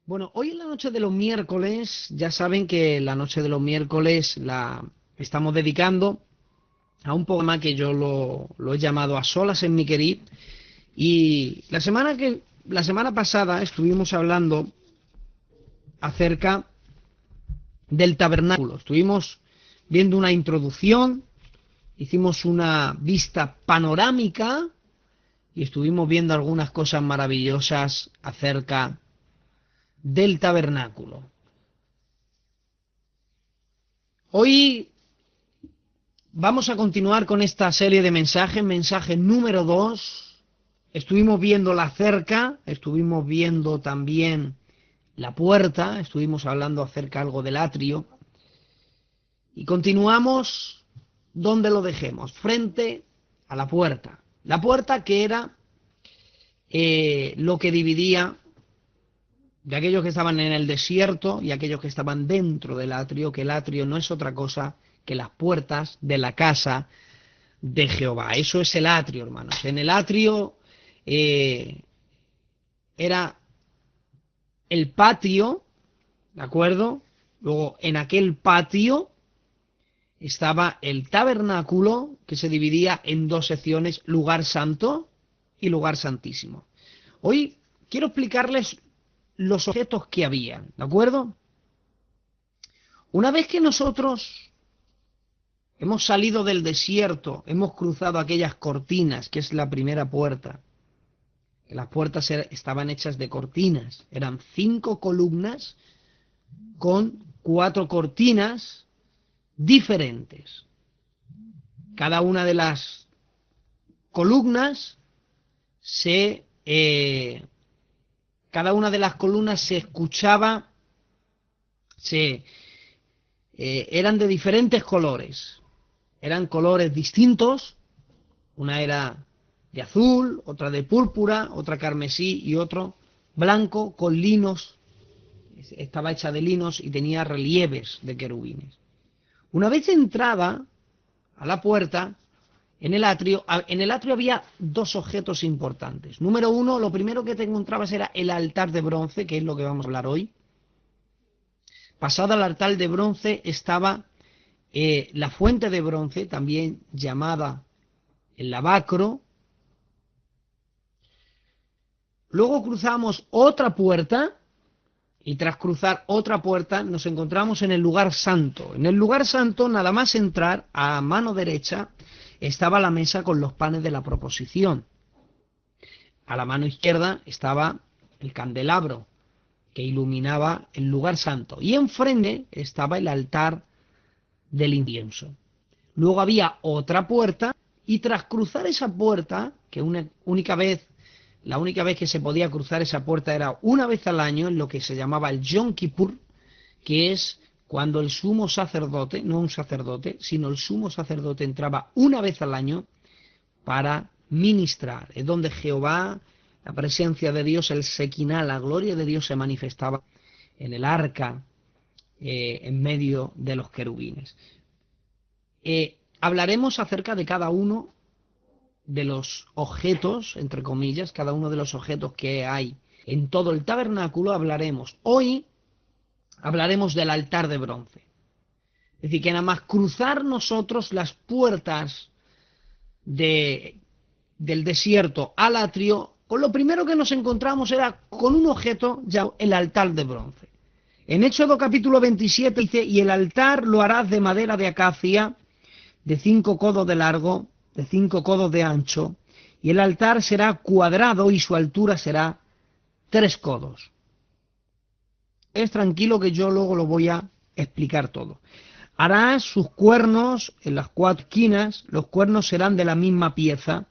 Bueno, hoy en la noche de los miércoles, ya saben que la noche de los miércoles la estamos dedicando a un programa que yo lo he llamado A Solas en mi querid. Y la semana pasada estuvimos hablando acerca del tabernáculo. Estuvimos viendo una introducción, hicimos una vista panorámica y estuvimos viendo algunas cosas maravillosas acerca del tabernáculo. Hoy vamos a continuar con esta serie de mensajes, mensaje número 2. Estuvimos viendo la cerca, estuvimos viendo también la puerta, estuvimos hablando acerca algo del atrio y continuamos donde lo dejemos, frente a la puerta. La puerta que era lo que dividía de aquellos que estaban en el desierto y aquellos que estaban dentro del atrio, que el atrio no es otra cosa que las puertas de la casa de Jehová. Eso es el atrio, hermanos. En el atrio eh, era el patio, ¿de acuerdo? Luego, en aquel patio estaba el tabernáculo, que se dividía en dos secciones, lugar santo y lugar santísimo. Hoy quiero explicarles los objetos que había, ¿de acuerdo? Una vez que nosotros hemos salido del desierto, hemos cruzado aquellas cortinas, que es la primera puerta. Las puertas estaban hechas de cortinas, eran 5 columnas con 4 cortinas diferentes. Cada una de las columnas se, cada una de las columnas se escuchaba, eran de diferentes colores, eran colores distintos. Una era de azul, otra de púrpura, otra carmesí y otro blanco con linos. Estaba hecha de linos y tenía relieves de querubines. Una vez entrada a la puerta, en el atrio había dos objetos importantes. Número uno, lo primero que te encontrabas era el altar de bronce, que es lo que vamos a hablar hoy. Pasado al altar de bronce estaba la fuente de bronce, también llamada el lavacro. Luego cruzamos otra puerta y tras cruzar otra puerta nos encontramos en el lugar santo. En el lugar santo, nada más entrar, a mano derecha estaba la mesa con los panes de la proposición. A la mano izquierda estaba el candelabro que iluminaba el lugar santo. Y enfrente estaba el altar del incienso. Luego había otra puerta y tras cruzar esa puerta, que la única vez que se podía cruzar esa puerta era una vez al año, en lo que se llamaba el Yom Kippur, que es cuando el sumo sacerdote, no un sacerdote, sino el sumo sacerdote entraba una vez al año para ministrar. Es donde Jehová, la presencia de Dios, el Sequiná, la gloria de Dios se manifestaba en el arca, en medio de los querubines. Hablaremos acerca de cada uno de los objetos, entre comillas, cada uno de los objetos que hay en todo el tabernáculo. Hoy hablaremos del altar de bronce. Es decir, que nada más cruzar nosotros las puertas del desierto al atrio, con lo primero que nos encontramos era con un objeto llamado el altar de bronce. En Éxodo capítulo 27 dice, y el altar lo harás de madera de acacia, de 5 codos de largo, de 5 codos de ancho, y el altar será cuadrado y su altura será 3 codos. Es tranquilo que yo luego lo voy a explicar todo. Harás sus cuernos en las 4 esquinas, los cuernos serán de la misma pieza,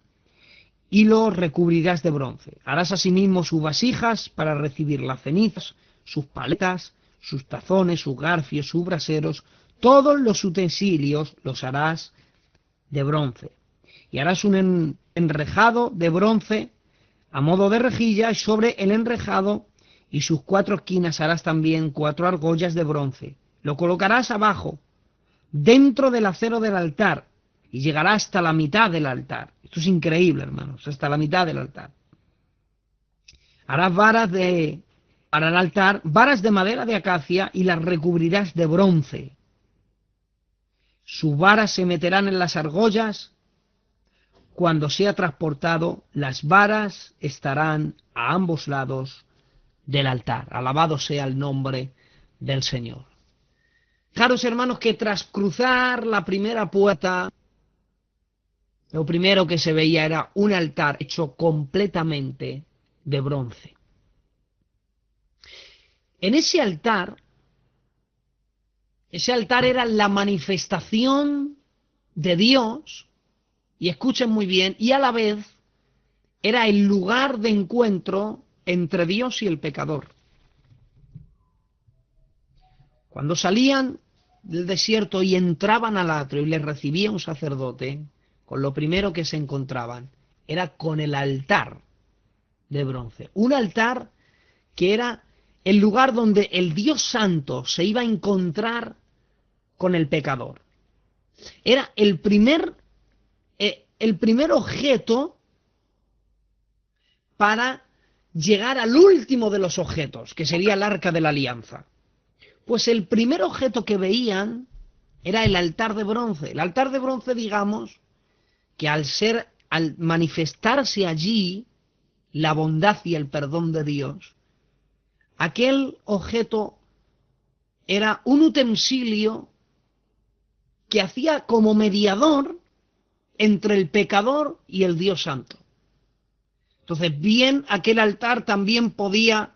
y los recubrirás de bronce. Harás asimismo sus vasijas para recibir las cenizas, sus paletas, sus tazones, sus garfios, sus braseros, todos los utensilios los harás de bronce. Y harás un enrejado de bronce a modo de rejilla, y sobre el enrejado y sus 4 esquinas harás también 4 argollas de bronce. Lo colocarás abajo, dentro del acero del altar, y llegará hasta la mitad del altar. Esto es increíble, hermanos, hasta la mitad del altar. Harás varas de para el altar varas de madera de acacia y las recubrirás de bronce. Sus varas se meterán en las argollas. Cuando sea transportado, las varas estarán a ambos lados del altar. Alabado sea el nombre del Señor. Fijaros, hermanos, que tras cruzar la primera puerta, lo primero que se veía era un altar hecho completamente de bronce. En ese altar era la manifestación de Dios, y escuchen muy bien, y a la vez era el lugar de encuentro entre Dios y el pecador. Cuando salían del desierto y entraban al atrio y les recibía un sacerdote, con lo primero que se encontraban era con el altar de bronce. Un altar que era el lugar donde el Dios Santo se iba a encontrar con el pecador. Era el primer objeto para llegar al último de los objetos, que sería el arca de la alianza. Pues el primer objeto que veían era el altar de bronce. El altar de bronce, digamos, que al manifestarse allí la bondad y el perdón de Dios, aquel objeto era un utensilio que hacía como mediador entre el pecador y el Dios Santo. Entonces, bien, aquel altar también podía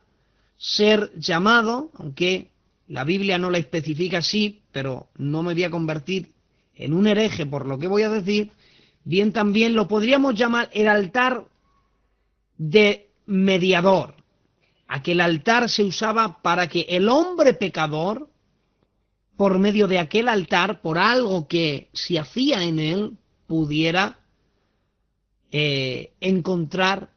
ser llamado, aunque la Biblia no la especifica así, pero no me voy a convertir en un hereje por lo que voy a decir, bien también lo podríamos llamar el altar de mediador. Aquel altar se usaba para que el hombre pecador, por medio de aquel altar, por algo que se hacía en él, pudiera encontrar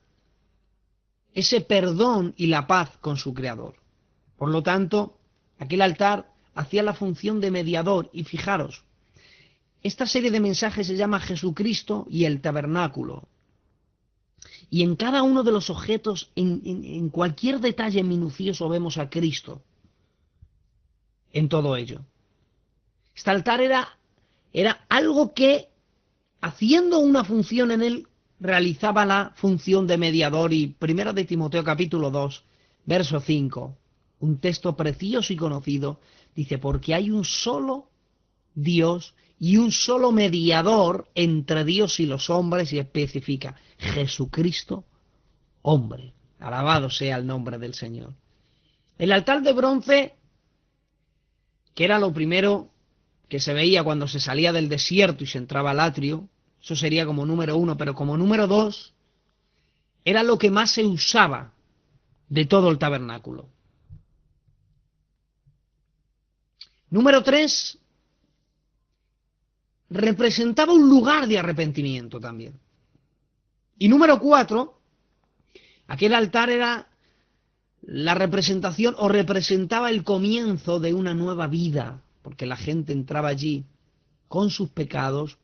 ese perdón y la paz con su Creador. Por lo tanto, aquel altar hacía la función de mediador. Y fijaros, esta serie de mensajes se llama Jesucristo y el tabernáculo. Y en cada uno de los objetos, en cualquier detalle minucioso, vemos a Cristo en todo ello. Este altar era algo que, haciendo una función en él, realizaba la función de mediador. Y 1 de Timoteo capítulo 2, verso 5, un texto precioso y conocido, dice: porque hay un solo Dios y un solo mediador entre Dios y los hombres, y especifica: Jesucristo, hombre. Alabado sea el nombre del Señor. El altar de bronce, que era lo primero que se veía cuando se salía del desierto y se entraba al atrio, eso sería como número 1, pero como número 2, era lo que más se usaba de todo el tabernáculo. Número 3, representaba un lugar de arrepentimiento también. Y número 4, aquel altar era la representación, o representaba el comienzo de una nueva vida, porque la gente entraba allí con sus pecados,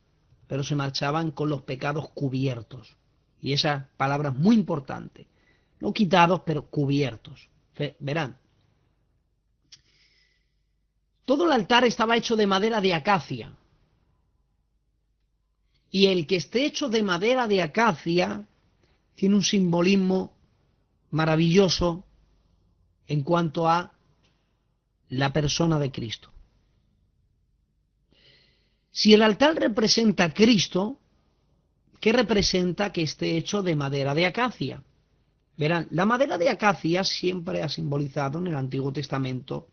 pero se marchaban con los pecados cubiertos. Y esa palabra es muy importante. No quitados, pero cubiertos. Verán, todo el altar estaba hecho de madera de acacia. Y el que esté hecho de madera de acacia tiene un simbolismo maravilloso en cuanto a la persona de Cristo. Si el altar representa a Cristo, ¿qué representa que esté hecho de madera de acacia? Verán, la madera de acacia siempre ha simbolizado en el Antiguo Testamento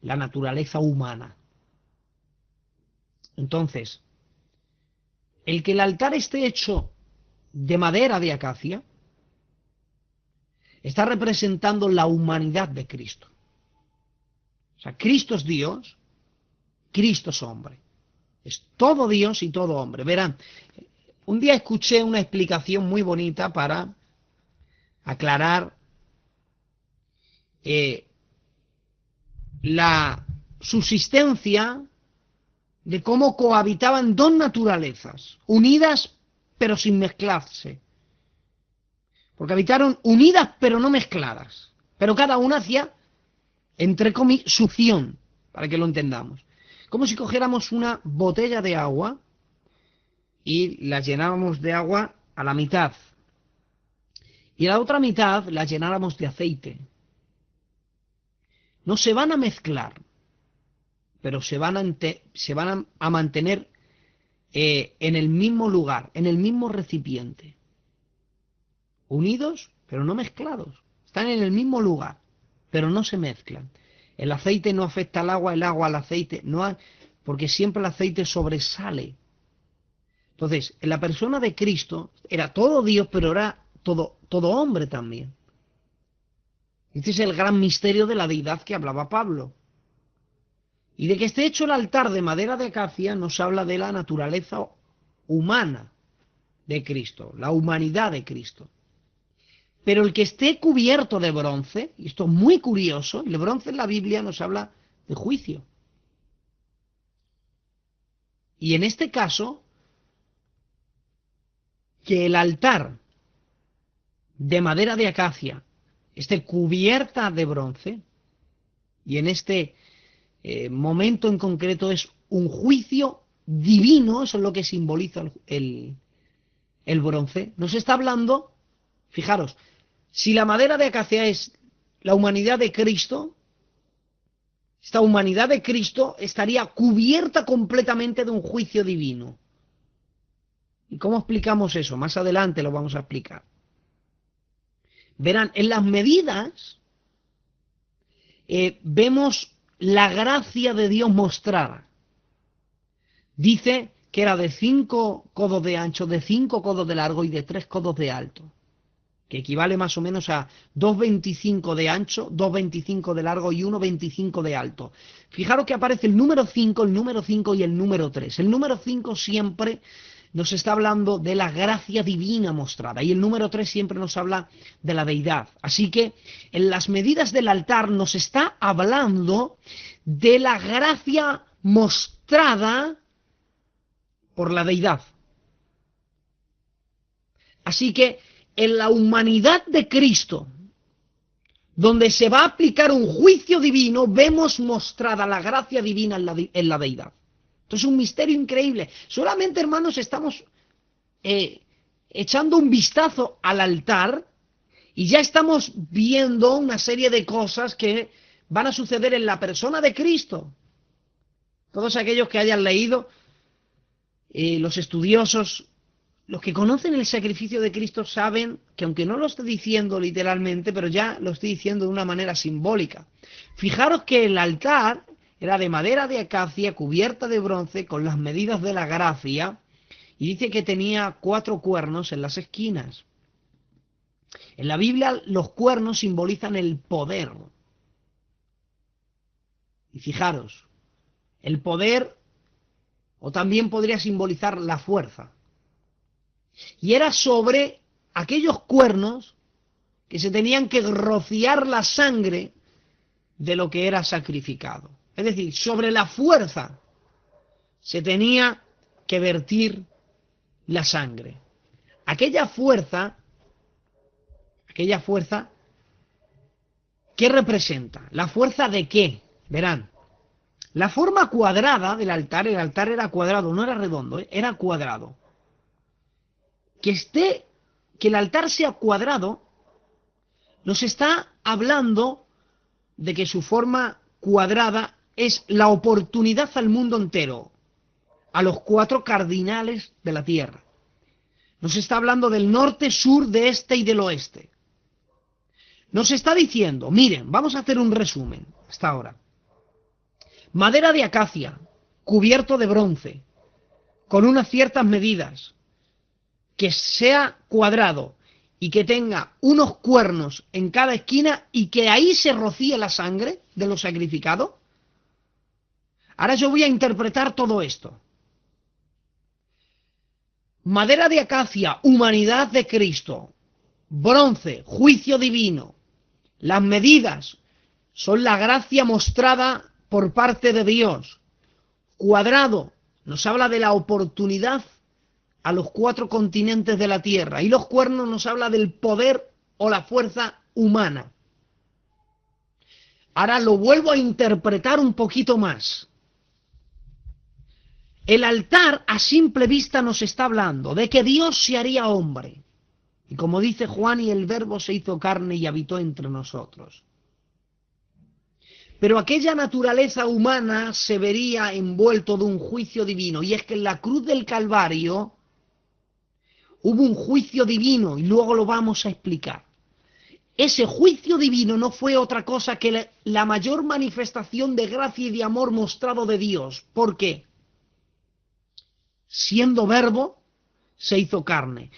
la naturaleza humana. Entonces, el que el altar esté hecho de madera de acacia está representando la humanidad de Cristo. O sea, Cristo es Dios, Cristo es hombre. Es todo Dios y todo hombre. Verán, un día escuché una explicación muy bonita para aclarar la subsistencia de cómo cohabitaban dos naturalezas, unidas pero sin mezclarse. Porque habitaron unidas pero no mezcladas. pero cada una hacía, entre comillas, succión, para que lo entendamos. Como si cogiéramos una botella de agua y la llenábamos de agua a la mitad, y la otra mitad la llenáramos de aceite. No se van a mezclar, pero se van a mantener en el mismo lugar, en el mismo recipiente. Unidos, pero no mezclados. Están en el mismo lugar, pero no se mezclan. El aceite no afecta al agua, el agua al aceite, porque siempre el aceite sobresale. Entonces, en la persona de Cristo era todo Dios, pero era todo hombre también. Este es el gran misterio de la deidad que hablaba Pablo. Y de que esté hecho el altar de madera de acacia nos habla de la naturaleza humana de Cristo, la humanidad de Cristo. Pero el que esté cubierto de bronce, y esto es muy curioso, el bronce en la Biblia nos habla de juicio. Y en este caso, que el altar de madera de acacia esté cubierta de bronce, y en este momento en concreto es un juicio divino, eso es lo que simboliza el bronce, nos está hablando, fijaros, si la madera de acacia es la humanidad de Cristo, esta humanidad de Cristo estaría cubierta completamente de un juicio divino. ¿Y cómo explicamos eso? Más adelante lo vamos a explicar. Verán, en las medidas vemos la gracia de Dios mostrada. Dice que era de 5 codos de ancho, de 5 codos de largo y de 3 codos de alto, que equivale más o menos a 2,25 de ancho, 2,25 de largo y 1,25 de alto. Fijaros que aparece el número 5 y el número 3. El número 5 siempre nos está hablando de la gracia divina mostrada y el número 3 siempre nos habla de la deidad. Así que en las medidas del altar nos está hablando de la gracia mostrada por la deidad. Así que en la humanidad de Cristo, donde se va a aplicar un juicio divino, vemos mostrada la gracia divina en la deidad. Esto es un misterio increíble. Solamente, hermanos, estamos echando un vistazo al altar y ya estamos viendo una serie de cosas que van a suceder en la persona de Cristo. Todos aquellos que hayan leído, los estudiosos, los que conocen el sacrificio de Cristo saben que, aunque no lo estoy diciendo literalmente, pero ya lo estoy diciendo de una manera simbólica. Fijaros que el altar era de madera de acacia cubierta de bronce con las medidas de la gracia y dice que tenía 4 cuernos en las esquinas. En la Biblia los cuernos simbolizan el poder. Y fijaros, el poder o también podría simbolizar la fuerza. Y era sobre aquellos cuernos que se tenían que rociar la sangre de lo que era sacrificado. Es decir, sobre la fuerza se tenía que vertir la sangre. Aquella fuerza, ¿qué representa? ¿La fuerza de qué? Verán, la forma cuadrada del altar, el altar era cuadrado, no era redondo, era cuadrado. Que el altar sea cuadrado, nos está hablando de que su forma cuadrada es la oportunidad al mundo entero, a los 4 cardinales de la tierra. Nos está hablando del norte, sur, de este y del oeste. Nos está diciendo, miren, vamos a hacer un resumen hasta ahora. Madera de acacia, cubierto de bronce, con unas ciertas medidas, que sea cuadrado y que tenga unos cuernos en cada esquina y que ahí se rocíe la sangre de los sacrificados. Ahora yo voy a interpretar todo esto. Madera de acacia, humanidad de Cristo. Bronce, juicio divino. Las medidas son la gracia mostrada por parte de Dios. Cuadrado nos habla de la oportunidad a los 4 continentes de la tierra. Y los cuernos nos habla del poder o la fuerza humana. Ahora lo vuelvo a interpretar un poquito más. El altar a simple vista nos está hablando de que Dios se haría hombre. Y como dice Juan, y el Verbo se hizo carne y habitó entre nosotros. Pero aquella naturaleza humana se vería envuelto de un juicio divino. Y es que en la cruz del Calvario hubo un juicio divino y luego lo vamos a explicar. Ese juicio divino no fue otra cosa que la mayor manifestación de gracia y de amor mostrado de Dios. ¿Por qué? Siendo Verbo, se hizo carne.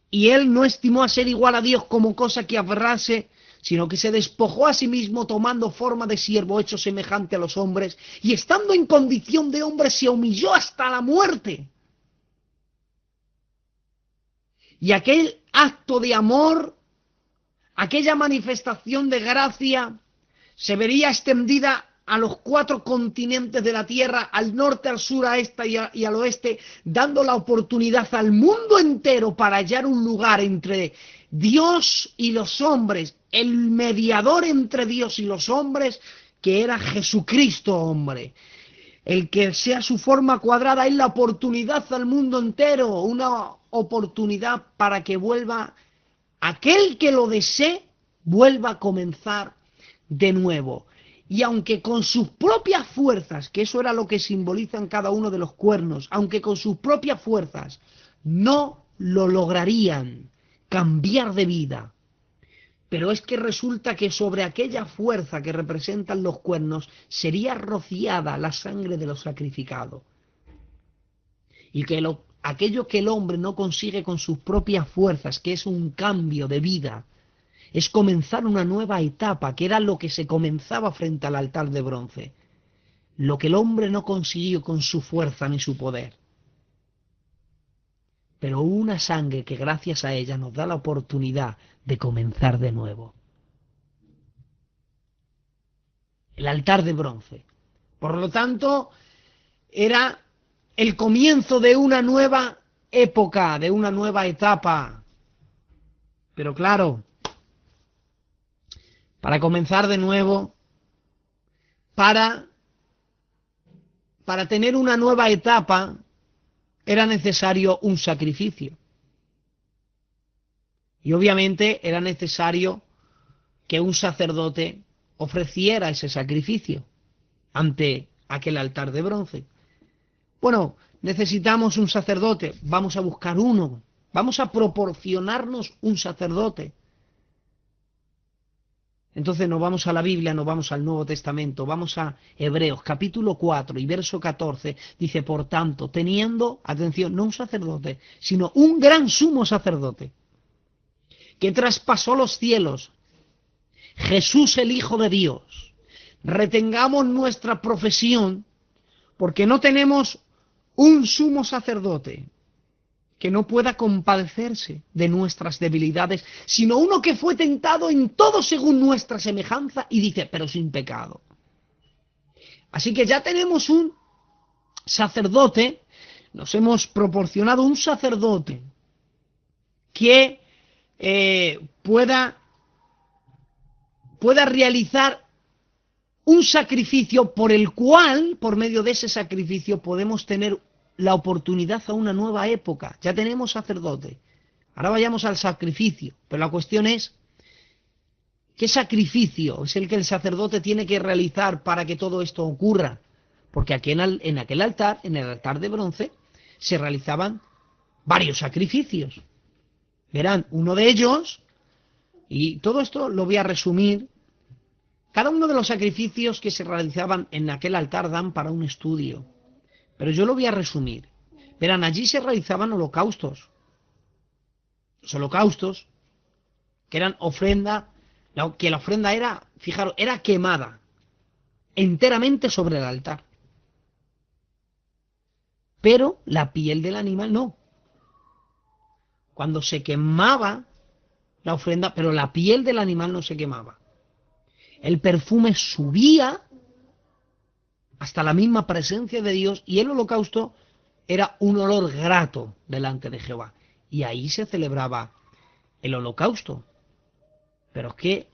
Y él no estimó a ser igual a Dios como cosa que aferrarse, sino que se despojó a sí mismo tomando forma de siervo hecho semejante a los hombres, y estando en condición de hombre se humilló hasta la muerte. Y aquel acto de amor, aquella manifestación de gracia, se vería extendida a los 4 continentes de la tierra, al norte, al sur, a este y al oeste, dando la oportunidad al mundo entero para hallar un lugar entre Dios y los hombres, el mediador entre Dios y los hombres, que era Jesucristo hombre. El que sea su forma cuadrada es la oportunidad al mundo entero, una oportunidad para que vuelva aquel que lo desee, vuelva a comenzar de nuevo. Y aunque con sus propias fuerzas, que eso era lo que simbolizan cada uno de los cuernos, aunque con sus propias fuerzas no lo lograrían cambiar de vida, pero es que resulta que sobre aquella fuerza que representan los cuernos sería rociada la sangre de los sacrificados. Y que aquello que el hombre no consigue con sus propias fuerzas, que es un cambio de vida, es comenzar una nueva etapa, que era lo que se comenzaba frente al altar de bronce. Lo que el hombre no consiguió con su fuerza ni su poder. Pero una sangre que gracias a ella nos da la oportunidad de comenzar de nuevo. El altar de bronce. Por lo tanto, era el comienzo de una nueva época, de una nueva etapa. Pero claro, para comenzar de nuevo, para tener una nueva etapa, era necesario un sacrificio. Y obviamente era necesario que un sacerdote ofreciera ese sacrificio ante aquel altar de bronce. Bueno, necesitamos un sacerdote, vamos a buscar uno, vamos a proporcionarnos un sacerdote. Entonces nos vamos a la Biblia, nos vamos al Nuevo Testamento, vamos a Hebreos capítulo 4 y verso 14, dice, por tanto, teniendo, atención, no un sacerdote, sino un gran sumo sacerdote, que traspasó los cielos, Jesús el Hijo de Dios, retengamos nuestra profesión, porque no tenemos un sumo sacerdote que no pueda compadecerse de nuestras debilidades, sino uno que fue tentado en todo según nuestra semejanza y dice, pero sin pecado. Así que ya tenemos un sacerdote, nos hemos proporcionado un sacerdote que pueda realizar un sacrificio por el cual, por medio de ese sacrificio, podemos tener la oportunidad a una nueva época. Ya tenemos sacerdote. Ahora vayamos al sacrificio. Pero la cuestión es, ¿qué sacrificio es el que el sacerdote tiene que realizar para que todo esto ocurra? Porque aquí en aquel altar, en el altar de bronce, se realizaban varios sacrificios. Verán, uno de ellos, y todo esto lo voy a resumir, cada uno de los sacrificios que se realizaban en aquel altar dan para un estudio. Pero yo lo voy a resumir. Verán, allí se realizaban holocaustos. Los holocaustos, que eran ofrenda, que la ofrenda era, fijaros, era quemada enteramente sobre el altar. Pero la piel del animal no. Cuando se quemaba la ofrenda, pero la piel del animal no se quemaba. El perfume subía hasta la misma presencia de Dios y el holocausto era un olor grato delante de Jehová. Y ahí se celebraba el holocausto. Pero es que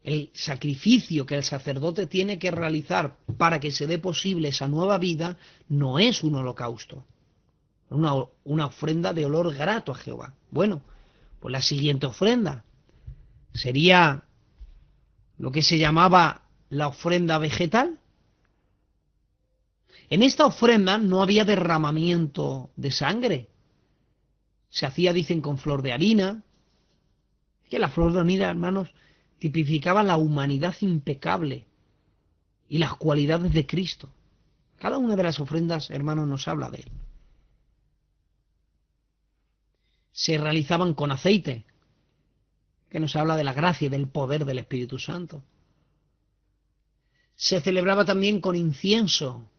El sacrificio que el sacerdote tiene que realizar para que se dé posible esa nueva vida no es un holocausto, una ofrenda de olor grato a Jehová. Bueno, pues la siguiente ofrenda sería lo que se llamaba la ofrenda vegetal. En esta ofrenda no había derramamiento de sangre. Se hacía, dicen, con flor de harina. Que la flor de harina, hermanos, tipificaba la humanidad impecable y las cualidades de Cristo. Cada una de las ofrendas, hermanos, nos habla de él. Se realizaban con aceite, que nos habla de la gracia y del poder del Espíritu Santo. Se celebraba también con incienso,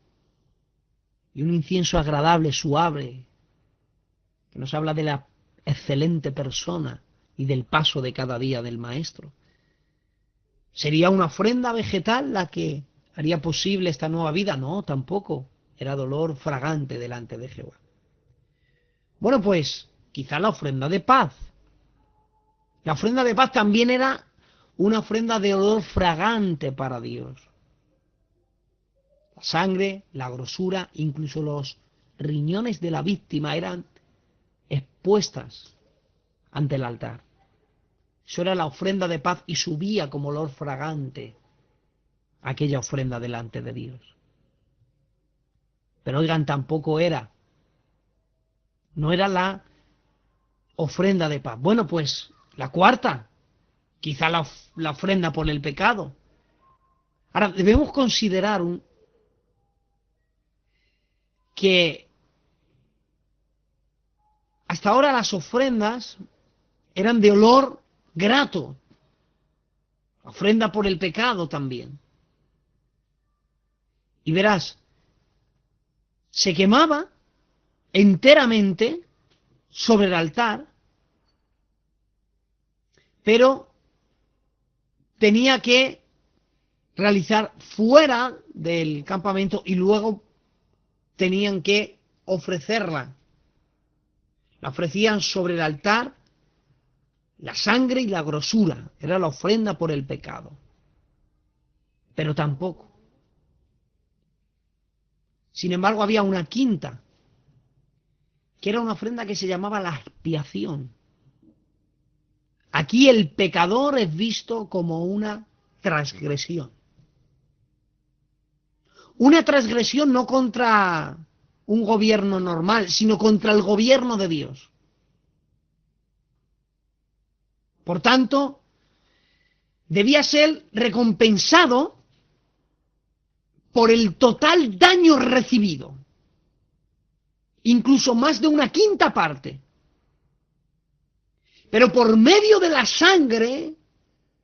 y un incienso agradable, suave, que nos habla de la excelente persona y del paso de cada día del Maestro. ¿Sería una ofrenda vegetal la que haría posible esta nueva vida? No, tampoco. Era dolor fragante delante de Jehová. Bueno, pues quizá la ofrenda de paz. La ofrenda de paz también era una ofrenda de olor fragante para Dios. La sangre, la grosura, incluso los riñones de la víctima eran expuestas ante el altar. Eso era la ofrenda de paz y subía como olor fragante aquella ofrenda delante de Dios. Pero oigan, tampoco no era la ofrenda de paz. Bueno, pues la cuarta, quizá la ofrenda por el pecado. Ahora, debemos considerar que hasta ahora las ofrendas eran de olor grato. Ofrenda por el pecado también. Y verás, se quemaba enteramente sobre el altar, pero tenía que realizar fuera del campamento y luego tenían que ofrecerla. La ofrecían sobre el altar, la sangre y la grosura. Era la ofrenda por el pecado. Pero tampoco. Sin embargo, había una quinta, que era una ofrenda que se llamaba la expiación. Aquí el pecador es visto como una transgresión. Una transgresión no contra un gobierno normal, sino contra el gobierno de Dios. Por tanto, debía ser recompensado por el total daño recibido, incluso más de una quinta parte. Pero por medio de la sangre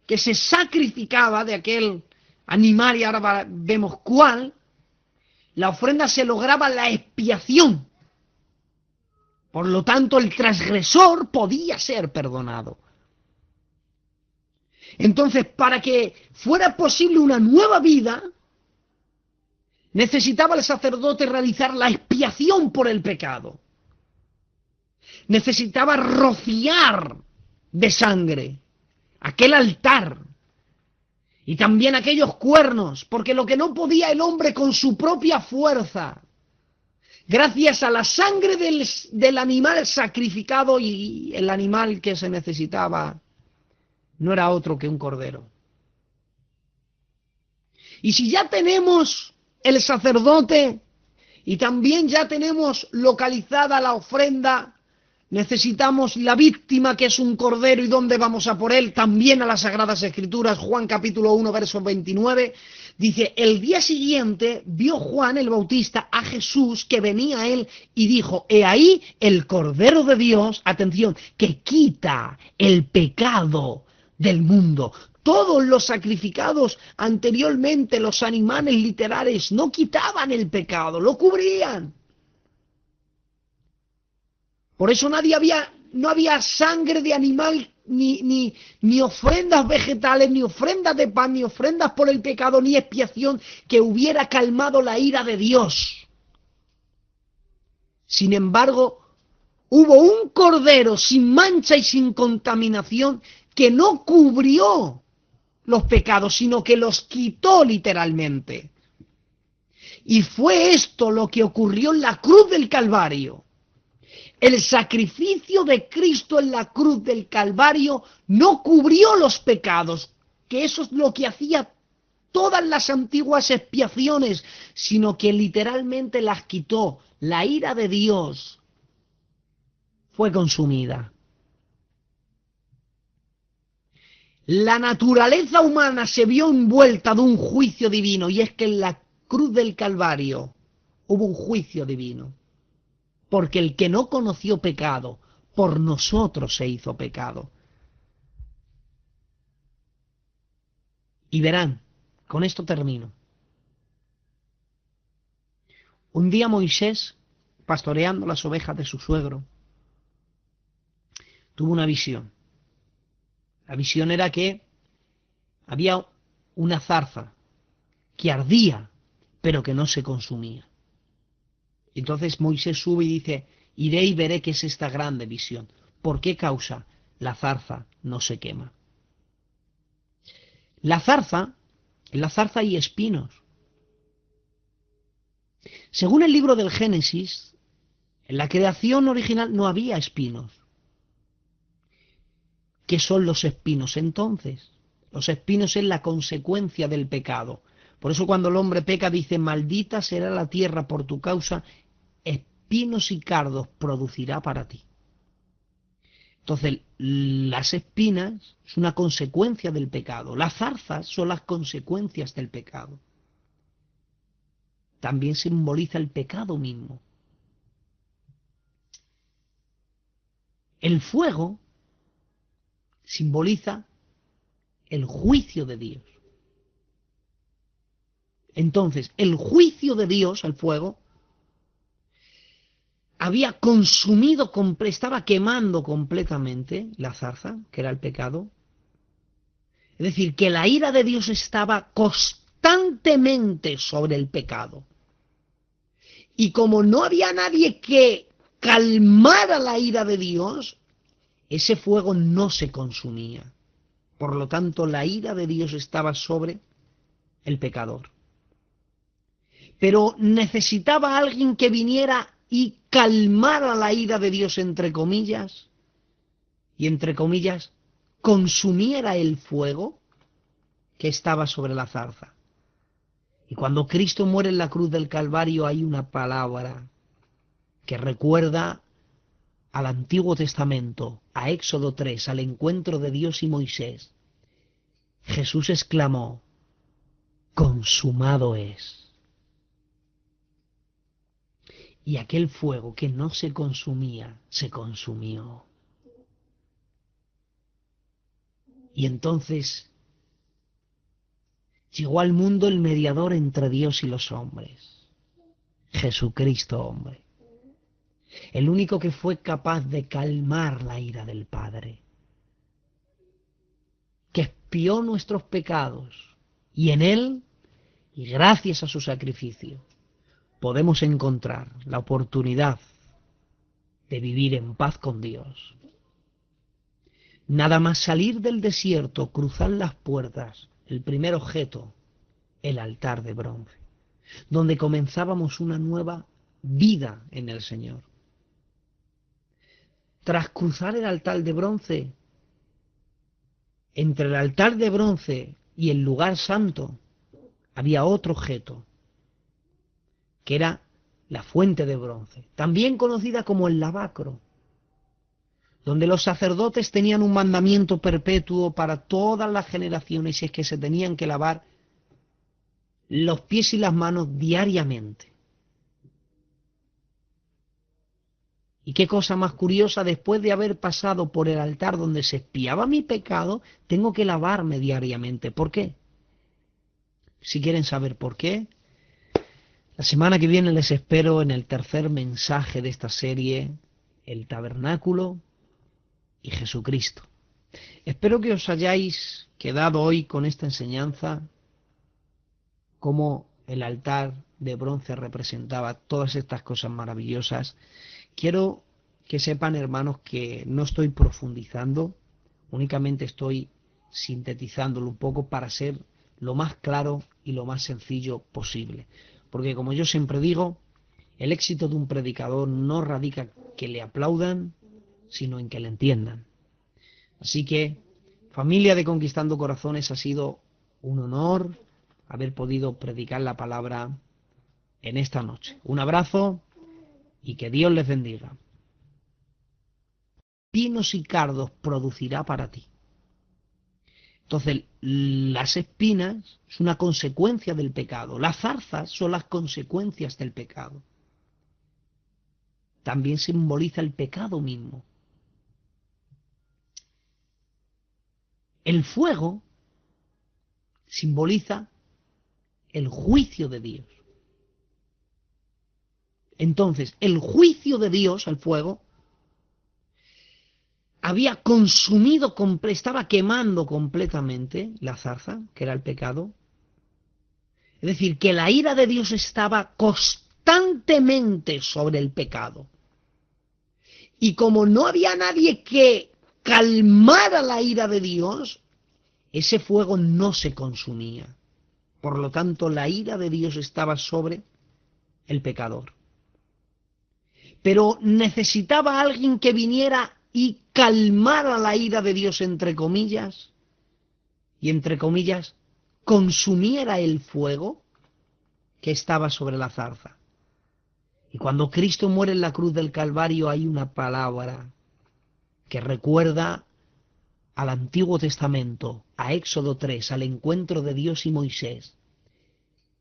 que se sacrificaba de aquel animal, y ahora vemos cuál, la ofrenda se lograba la expiación. Por lo tanto, el transgresor podía ser perdonado. Entonces, para que fuera posible una nueva vida, necesitaba el sacerdote realizar la expiación por el pecado. Necesitaba rociar de sangre aquel altar y también aquellos cuernos, porque lo que no podía el hombre con su propia fuerza, gracias a la sangre del animal sacrificado, y el animal que se necesitaba no era otro que un cordero. Y si ya tenemos el sacerdote y también ya tenemos localizada la ofrenda, necesitamos la víctima, que es un cordero. ¿Y dónde vamos a por él? También a las Sagradas Escrituras. Juan capítulo 1, verso 29, dice: el día siguiente vio Juan el Bautista a Jesús que venía a él y dijo: he ahí el Cordero de Dios, atención, que quita el pecado del mundo. Todos los sacrificados anteriormente, los animales literales, no quitaban el pecado, lo cubrían. Por eso no había sangre de animal, ni ofrendas vegetales, ni ofrendas de pan, ni ofrendas por el pecado, ni expiación que hubiera calmado la ira de Dios. Sin embargo, hubo un cordero sin mancha y sin contaminación que no cubrió los pecados, sino que los quitó literalmente. Y fue esto lo que ocurrió en la cruz del Calvario. El sacrificio de Cristo en la cruz del Calvario no cubrió los pecados, que eso es lo que hacía todas las antiguas expiaciones, sino que literalmente las quitó. La ira de Dios fue consumida. La naturaleza humana se vio envuelta de un juicio divino, y es que en la cruz del Calvario hubo un juicio divino. Porque el que no conoció pecado, por nosotros se hizo pecado. Y verán, con esto termino. Un día Moisés, pastoreando las ovejas de su suegro, tuvo una visión. La visión era que había una zarza que ardía, pero que no se consumía. Entonces Moisés sube y dice, iré y veré qué es esta grande visión. ¿Por qué causa la zarza no se quema? En la zarza hay espinos. Según el libro del Génesis, en la creación original no había espinos. ¿Qué son los espinos entonces? Los espinos es la consecuencia del pecado. Por eso cuando el hombre peca dice, maldita será la tierra por tu causa, espinos y cardos producirá para ti. Entonces, las espinas es una consecuencia del pecado. Las zarzas son las consecuencias del pecado. También simboliza el pecado mismo. El fuego simboliza el juicio de Dios. Entonces, el juicio de Dios, el fuego, había consumido, estaba quemando completamente la zarza, que era el pecado. Es decir, que la ira de Dios estaba constantemente sobre el pecado. Y como no había nadie que calmara la ira de Dios, ese fuego no se consumía. Por lo tanto, la ira de Dios estaba sobre el pecador. Pero necesitaba alguien que viniera y calmara la ira de Dios, entre comillas, y entre comillas, consumiera el fuego que estaba sobre la zarza. Y cuando Cristo muere en la cruz del Calvario hay una palabra que recuerda al Antiguo Testamento, a Éxodo 3, al encuentro de Dios y Moisés. Jesús exclamó, consumado es. Y aquel fuego que no se consumía, se consumió. Y entonces llegó al mundo el mediador entre Dios y los hombres, Jesucristo hombre, el único que fue capaz de calmar la ira del Padre, que expió nuestros pecados, y en él, y gracias a su sacrificio, podemos encontrar la oportunidad de vivir en paz con Dios. Nada más salir del desierto, cruzar las puertas, el primer objeto, el altar de bronce, donde comenzábamos una nueva vida en el Señor. Tras cruzar el altar de bronce, entre el altar de bronce y el lugar santo, había otro objeto, que era la fuente de bronce, también conocida como el lavacro, donde los sacerdotes tenían un mandamiento perpetuo para todas las generaciones, y es que se tenían que lavar los pies y las manos diariamente. Y qué cosa más curiosa, después de haber pasado por el altar donde se expiaba mi pecado, tengo que lavarme diariamente. ¿Por qué? Si quieren saber por qué, la semana que viene les espero en el tercer mensaje de esta serie, el tabernáculo y Jesucristo. Espero que os hayáis quedado hoy con esta enseñanza, cómo el altar de bronce representaba todas estas cosas maravillosas. Quiero que sepan, hermanos, que no estoy profundizando, únicamente estoy sintetizándolo un poco para ser lo más claro y lo más sencillo posible. Porque como yo siempre digo, el éxito de un predicador no radica en que le aplaudan, sino en que le entiendan. Así que, familia de Conquistando Corazones, ha sido un honor haber podido predicar la palabra en esta noche. Un abrazo y que Dios les bendiga. Pinos y cardos producirá para ti. Entonces, las espinas es una consecuencia del pecado. Las zarzas son las consecuencias del pecado. También simboliza el pecado mismo. El fuego simboliza el juicio de Dios. Entonces, el juicio de Dios, el fuego, había consumido, estaba quemando completamente la zarza, que era el pecado. Es decir, que la ira de Dios estaba constantemente sobre el pecado. Y como no había nadie que calmara la ira de Dios, ese fuego no se consumía. Por lo tanto, la ira de Dios estaba sobre el pecador. Pero necesitaba alguien que viniera y calmara la ira de Dios, entre comillas, y entre comillas, consumiera el fuego que estaba sobre la zarza. Y cuando Cristo muere en la cruz del Calvario hay una palabra que recuerda al Antiguo Testamento, a Éxodo 3, al encuentro de Dios y Moisés.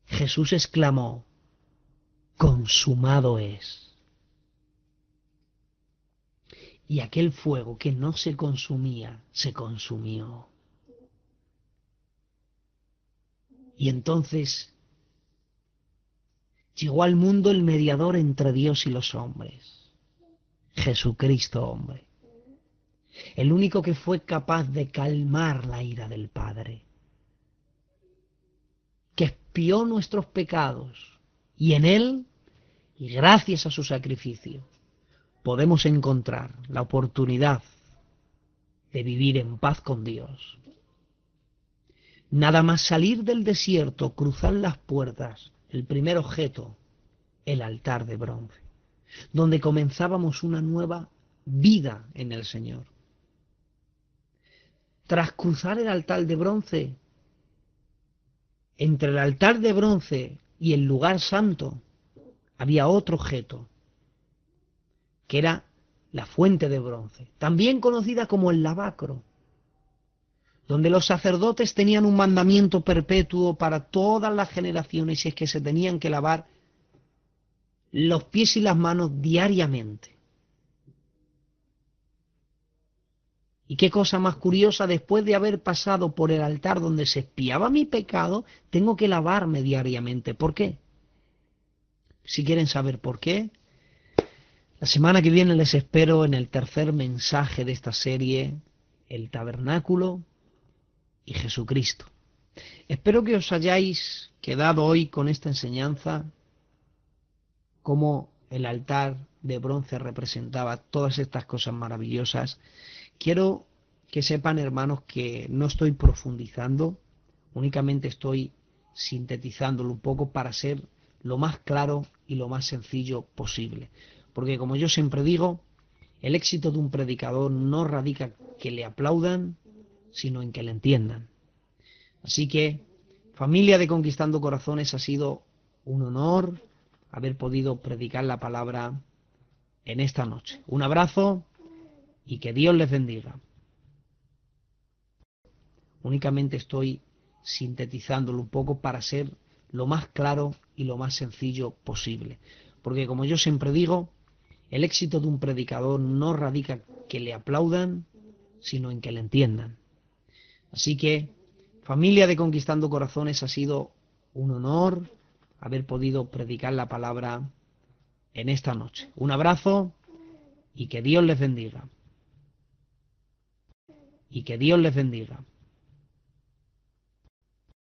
Jesús exclamó: consumado es. Y aquel fuego que no se consumía, se consumió. Y entonces llegó al mundo el mediador entre Dios y los hombres, Jesucristo hombre, el único que fue capaz de calmar la ira del Padre, que expió nuestros pecados, y en él, y gracias a su sacrificio, podemos encontrar la oportunidad de vivir en paz con Dios. Nada más salir del desierto, cruzar las puertas, el primer objeto, el altar de bronce, donde comenzábamos una nueva vida en el Señor. Tras cruzar el altar de bronce, entre el altar de bronce y el lugar santo, había otro objeto, que era la fuente de bronce, también conocida como el lavacro, donde los sacerdotes tenían un mandamiento perpetuo para todas las generaciones, y es que se tenían que lavar los pies y las manos diariamente. Y qué cosa más curiosa, después de haber pasado por el altar donde se expiaba mi pecado, tengo que lavarme diariamente. ¿Por qué? Si quieren saber por qué, la semana que viene les espero en el tercer mensaje de esta serie, el tabernáculo y Jesucristo. Espero que os hayáis quedado hoy con esta enseñanza, cómo el altar de bronce representaba todas estas cosas maravillosas. Quiero que sepan, hermanos, que no estoy profundizando, únicamente estoy sintetizándolo un poco para ser lo más claro y lo más sencillo posible. Porque como yo siempre digo, el éxito de un predicador no radica en que le aplaudan, sino en que le entiendan. Así que, familia de Conquistando Corazones, ha sido un honor haber podido predicar la palabra en esta noche. Un abrazo y que Dios les bendiga. Únicamente estoy sintetizándolo un poco para ser lo más claro y lo más sencillo posible. Porque como yo siempre digo, el éxito de un predicador no radica en que le aplaudan, sino en que le entiendan. Así que, familia de Conquistando Corazones, ha sido un honor haber podido predicar la palabra en esta noche. Un abrazo y que Dios les bendiga. Y que Dios les bendiga.